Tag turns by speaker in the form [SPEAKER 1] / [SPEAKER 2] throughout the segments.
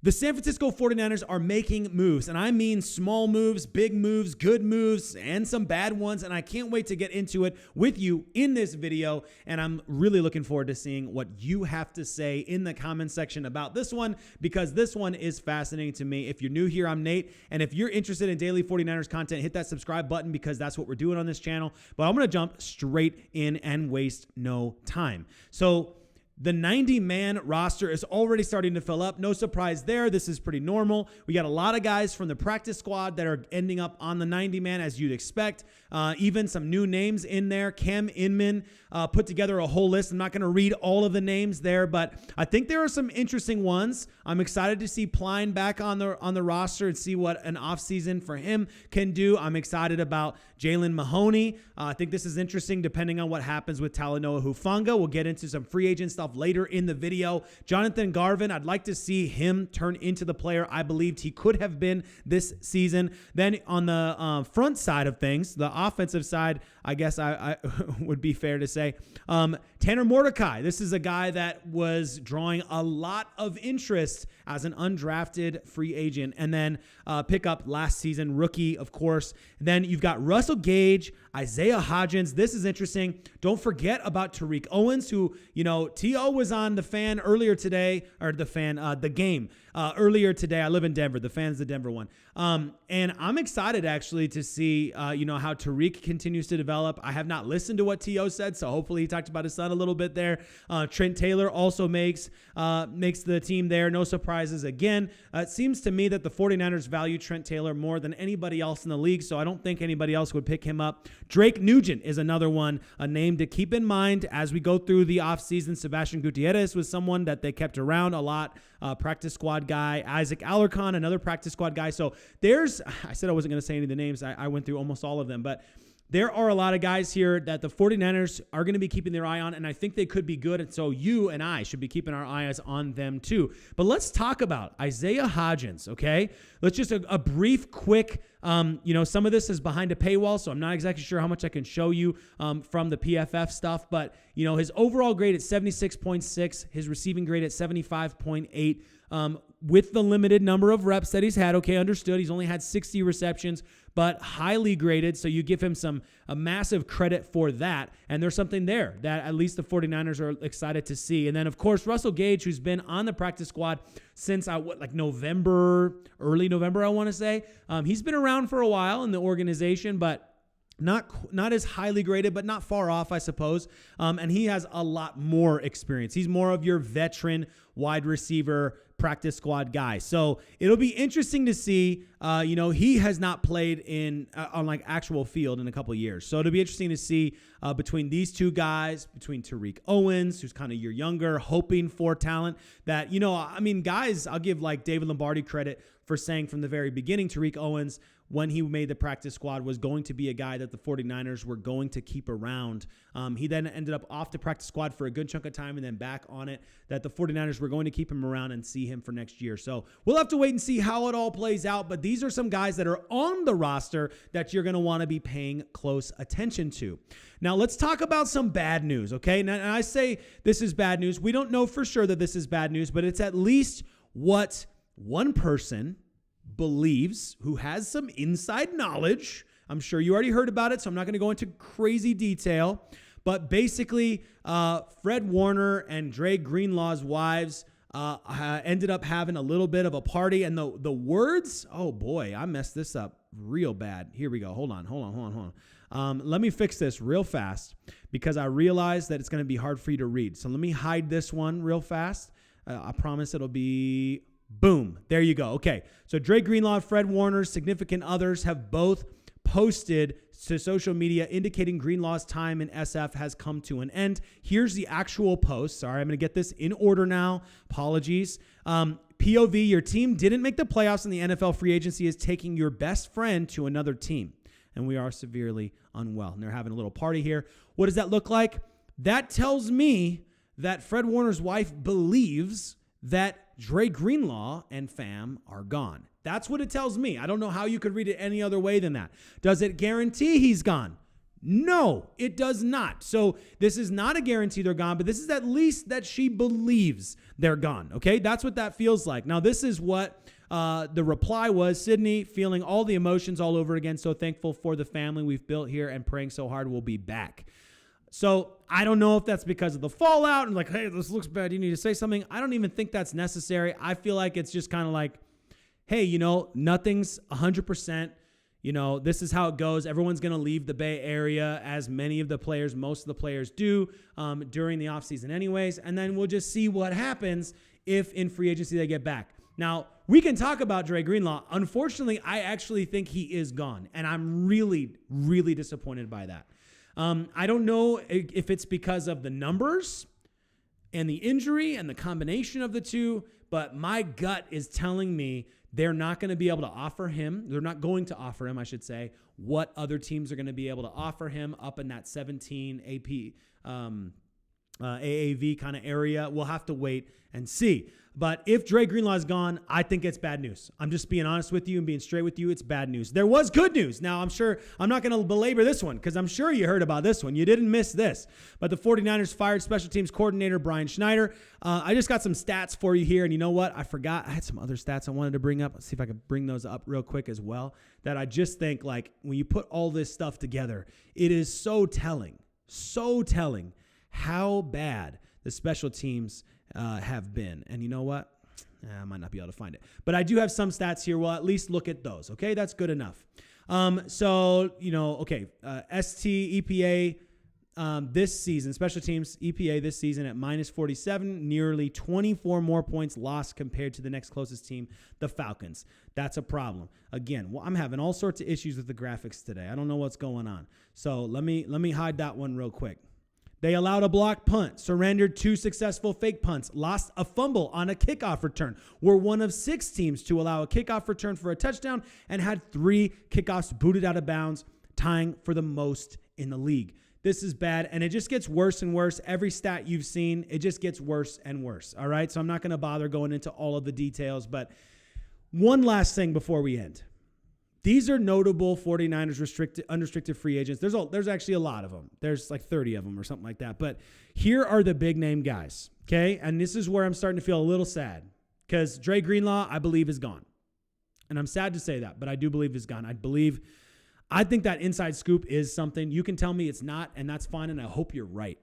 [SPEAKER 1] The San Francisco 49ers are making moves, and I mean small moves, big moves, good moves, and some bad ones, and I can't wait to get into it with you in this video, and I'm really looking forward to seeing what you have to say in the comment section about this one, because this one is fascinating to me. If you're new here, I'm Nate, and if you're interested in daily 49ers content, hit that subscribe button because that's what we're doing on this channel, but I'm going to jump straight in and waste no time. So, the 90-man roster is already starting to fill up. No surprise there. This is pretty normal. We got a lot of guys from the practice squad that are ending up on the 90-man, as you'd expect. Even some new names in there. Cam Inman put together a whole list. I'm not going to read all of the names there, but I think there are some interesting ones. I'm excited to see Pline back on the roster and see what an offseason for him can do. I'm excited about Jalen Mahoney. I think this is interesting depending on what happens with Talanoa Hufanga. We'll get into some free agent stuff later in the video. Jonathan Garvin, I'd like to see him turn into the player I believed he could have been this season. Then on the front side of things, the offensive side, I guess I would be fair to say, Tanner Mordecai. This is a guy that was drawing a lot of interest as an undrafted free agent, and then pick up last season, rookie, of course. Then you've got Russell Gage, Isaiah Hodgins. This is interesting. Don't forget about Tariq Owens, who, you know, T.O. was on The Fan earlier today, or The Game earlier today. I live in Denver. The Fan's the Denver one. And I'm excited actually to see, how Tariq continues to develop. I have not listened to what T.O. said, so hopefully he talked about his son a little bit there. Trent Taylor also makes the team there. No surprises again. It seems to me that the 49ers value Trent Taylor more than anybody else in the league, so I don't think anybody else would pick him up. Drake Nugent is another one, a name to keep in mind as we go through the offseason. Sebastian Gutierrez was someone that they kept around a lot, practice squad guy. Isaac Alarcon, another practice squad guy. So I said I wasn't going to say any of the names. I went through almost all of them, but there are a lot of guys here that the 49ers are going to be keeping their eye on, and I think they could be good, and so you and I should be keeping our eyes on them too. But let's talk about Isaiah Hodgins, okay? Let's just a brief, quick, some of this is behind a paywall, so I'm not exactly sure how much I can show you from the PFF stuff, but, his overall grade at 76.6, his receiving grade at 75.8, with the limited number of reps that he's had. Okay, understood. He's only had 60 receptions, but highly graded, so you give him a massive credit for that, and there's something there that at least the 49ers are excited to see. And then, of course, Russell Gage, who's been on the practice squad since November, early November, I want to say. He's been around for a while in the organization, but not as highly graded, but not far off, I suppose. And he has a lot more experience. He's more of your veteran wide receiver practice squad guy. So it'll be interesting to see. He has not played on actual field in a couple of years. So it'll be interesting to see between these two guys, between Tariq Owens, who's kind of your younger, hoping for talent that, guys, I'll give David Lombardi credit for saying from the very beginning, Tariq Owens, when he made the practice squad, was going to be a guy that the 49ers were going to keep around. He then ended up off the practice squad for a good chunk of time and then back on it, that the 49ers were going to keep him around and see him for next year. So we'll have to wait and see how it all plays out, but these are some guys that are on the roster that you're going to want to be paying close attention to. Now, let's talk about some bad news, okay? Now, I say this is bad news. We don't know for sure that this is bad news, but it's at least what one person believes who has some inside knowledge. I'm sure you already heard about it, so I'm not going to go into crazy detail. But basically, Fred Warner and Dre Greenlaw's wives ended up having a little bit of a party. And the words, oh boy, I messed this up real bad. Here we go. Hold on. Let me fix this real fast because I realize that it's going to be hard for you to read. So let me hide this one real fast. I promise it'll be... Boom. There you go. Okay. So Dre Greenlaw, Fred Warner, significant others have both posted to social media indicating Greenlaw's time in SF has come to an end. Here's the actual post. Sorry, I'm going to get this in order now. Apologies. POV, your team didn't make the playoffs and the NFL free agency is taking your best friend to another team. And we are severely unwell. And they're having a little party here. What does that look like? That tells me that Fred Warner's wife believes that Dre Greenlaw and fam are gone. That's what it tells me. I don't know how you could read it any other way than that. Does it guarantee he's gone? No, it does not. So this is not a guarantee they're gone, but this is at least that she believes they're gone. Okay, that's what that feels like. Now, this is what the reply was. Sydney, feeling all the emotions all over again. So thankful for the family we've built here and praying so hard we'll be back. So I don't know if that's because of the fallout and like, hey, this looks bad, you need to say something. I don't even think that's necessary. I feel like it's just kind of like, hey, nothing's 100%. This is how it goes. Everyone's going to leave the Bay Area, as most of the players do during the offseason anyways. And then we'll just see what happens if in free agency they get back. Now, we can talk about Dre Greenlaw. Unfortunately, I actually think he is gone. And I'm really, really disappointed by that. I don't know if it's because of the numbers and the injury and the combination of the two, but my gut is telling me they're not going to be able to offer him. They're not going to offer him, I should say, what other teams are going to be able to offer him up in that 17 AAV kind of area. We'll have to wait and see. But if Dre Greenlaw is gone, I think it's bad news. I'm just being honest with you and being straight with you. It's bad news. There was good news. Now, I'm not going to belabor this one because I'm sure you heard about this one. You didn't miss this. But the 49ers fired special teams coordinator Brian Schneider. I just got some stats for you here. And you know what? I forgot. I had some other stats I wanted to bring up. Let's see if I could bring those up real quick as well. That I just think, like, when you put all this stuff together, it is so telling how bad the special teams have been. And you know what? I might not be able to find it. But I do have some stats here. We'll at least look at those. Okay, that's good enough. ST EPA this season, special teams EPA this season at -47, nearly 24 more points lost compared to the next closest team, the Falcons. That's a problem. Again, I'm having all sorts of issues with the graphics today. I don't know what's going on. So let me hide that one real quick. They allowed a blocked punt, surrendered 2 successful fake punts, lost a fumble on a kickoff return, were one of 6 teams to allow a kickoff return for a touchdown, and had 3 kickoffs booted out of bounds, tying for the most in the league. This is bad, and it just gets worse and worse. Every stat you've seen, it just gets worse and worse, all right? So I'm not going to bother going into all of the details, but one last thing before we end. These are notable 49ers unrestricted free agents. There's actually a lot of them. There's like 30 of them or something like that. But here are the big name guys, okay? And this is where I'm starting to feel a little sad because Dre Greenlaw, I believe, is gone. And I'm sad to say that, but I do believe he's gone. I think that inside scoop is something. You can tell me it's not, and that's fine, and I hope you're right.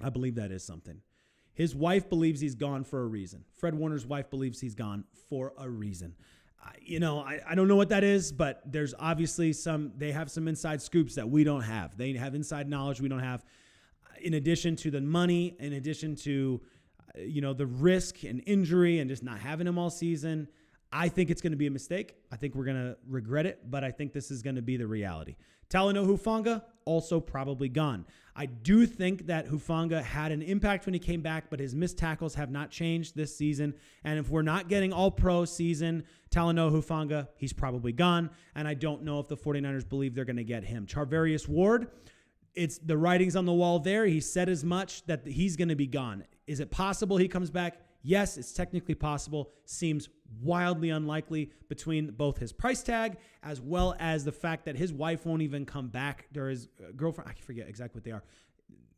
[SPEAKER 1] I believe that is something. His wife believes he's gone for a reason. Fred Warner's wife believes he's gone for a reason. I don't know what that is, but there's obviously they have some inside scoops that we don't have. They have inside knowledge we don't have. In addition to the money, in addition to, the risk and injury and just not having him all season, I think it's going to be a mistake. I think we're going to regret it, but I think this is going to be the reality. Talanoa Hufanga, also probably gone. I do think that Hufanga had an impact when he came back, but his missed tackles have not changed this season. And if we're not getting all-pro season, Talanoa Hufanga, he's probably gone. And I don't know if the 49ers believe they're going to get him. Charvarius Ward, it's the writing's on the wall there. He said as much that he's going to be gone. Is it possible he comes back? Yes, it's technically possible. Seems wildly unlikely between both his price tag as well as the fact that his wife won't even come back, or his girlfriend, I forget exactly what they are.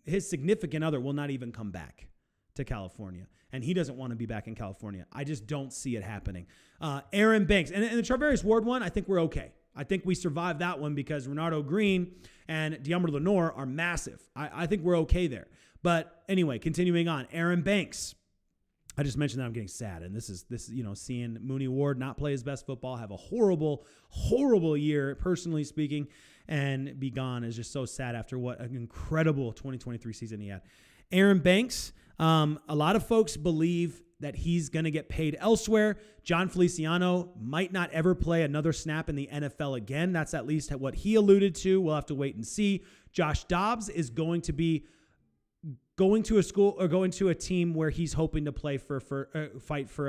[SPEAKER 1] His significant other will not even come back to California, and he doesn't want to be back in California. I just don't see it happening. Aaron Banks, and the Charvarius Ward one, I think we're okay. I think we survived that one because Renardo Green and Deommodore Lenoir are massive. I think we're okay there. But anyway, continuing on, Aaron Banks. I just mentioned that I'm getting sad, and this is seeing Mooney Ward not play his best football, have a horrible, horrible year, personally speaking, and be gone is just so sad after what an incredible 2023 season he had. Aaron Banks, a lot of folks believe that he's going to get paid elsewhere. John Feliciano might not ever play another snap in the NFL again. That's at least what he alluded to. We'll have to wait and see. Josh Dobbs is going to be going to a school or going to a team where he's hoping to play fight for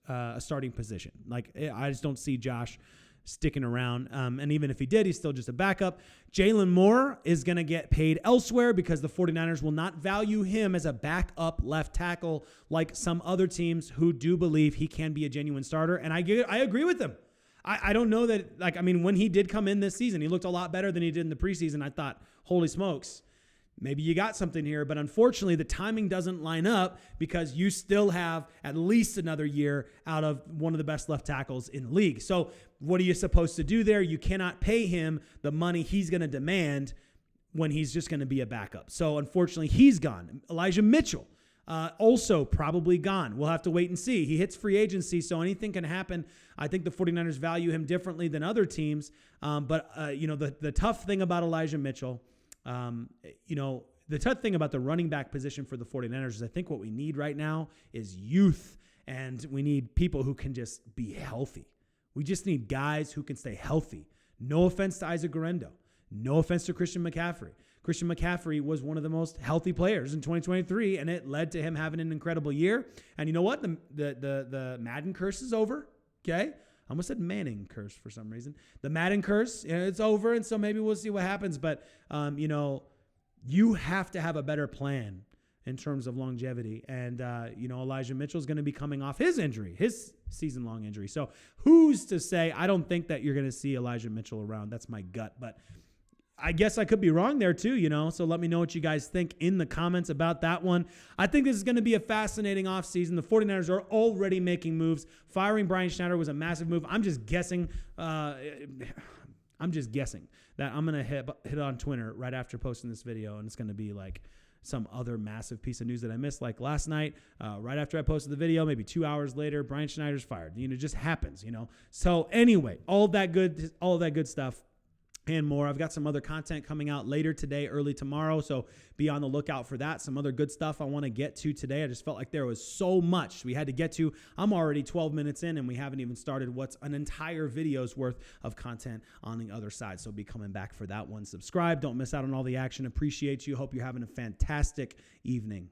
[SPEAKER 1] a starting position. Like, I just don't see Josh sticking around. And even if he did, he's still just a backup. Jalen Moore is going to get paid elsewhere because the 49ers will not value him as a backup left tackle like some other teams who do believe he can be a genuine starter. And I agree with them. I don't know that, like, I mean, when he did come in this season, he looked a lot better than he did in the preseason. I thought, holy smokes, maybe you got something here. But unfortunately, the timing doesn't line up because you still have at least another year out of one of the best left tackles in the league. So what are you supposed to do there? You cannot pay him the money he's going to demand when he's just going to be a backup. So unfortunately, he's gone. Elijah Mitchell, also probably gone. We'll have to wait and see. He hits free agency, so anything can happen. I think the 49ers value him differently than other teams. But the tough thing about Elijah Mitchell, the tough thing about the running back position for the 49ers is I think what we need right now is youth, and we need people who can just be healthy. We just need guys who can stay healthy. No offense to Isaac Guerrero. No offense to Christian McCaffrey. Christian McCaffrey was one of the most healthy players in 2023, and it led to him having an incredible year. And you know what? The Madden curse is over, okay? I almost said Manning curse for some reason. The Madden curse, it's over, and so maybe we'll see what happens. But, you have to have a better plan in terms of longevity. And, Elijah Mitchell is going to be coming off his injury, his season-long injury. So who's to say? I don't think that you're going to see Elijah Mitchell around. That's my gut. But I guess I could be wrong there too, so let me know what you guys think in the comments about that one. I think this is going to be a fascinating offseason. The 49ers are already making moves. Firing Brian Schneider was a massive move. I'm just guessing that I'm going to hit on Twitter right after posting this video, and it's going to be like some other massive piece of news that I missed. Like last night, right after I posted the video, maybe 2 hours later, Brian Schneider's fired. It just happens, So anyway, all that good stuff and more. I've got some other content coming out later today, early tomorrow, so be on the lookout for that. Some other good stuff I want to get to today. I just felt like there was so much we had to get to. I'm already 12 minutes in, and we haven't even started what's an entire video's worth of content on the other side, so be coming back for that one. Subscribe. Don't miss out on all the action. Appreciate you. Hope you're having a fantastic evening.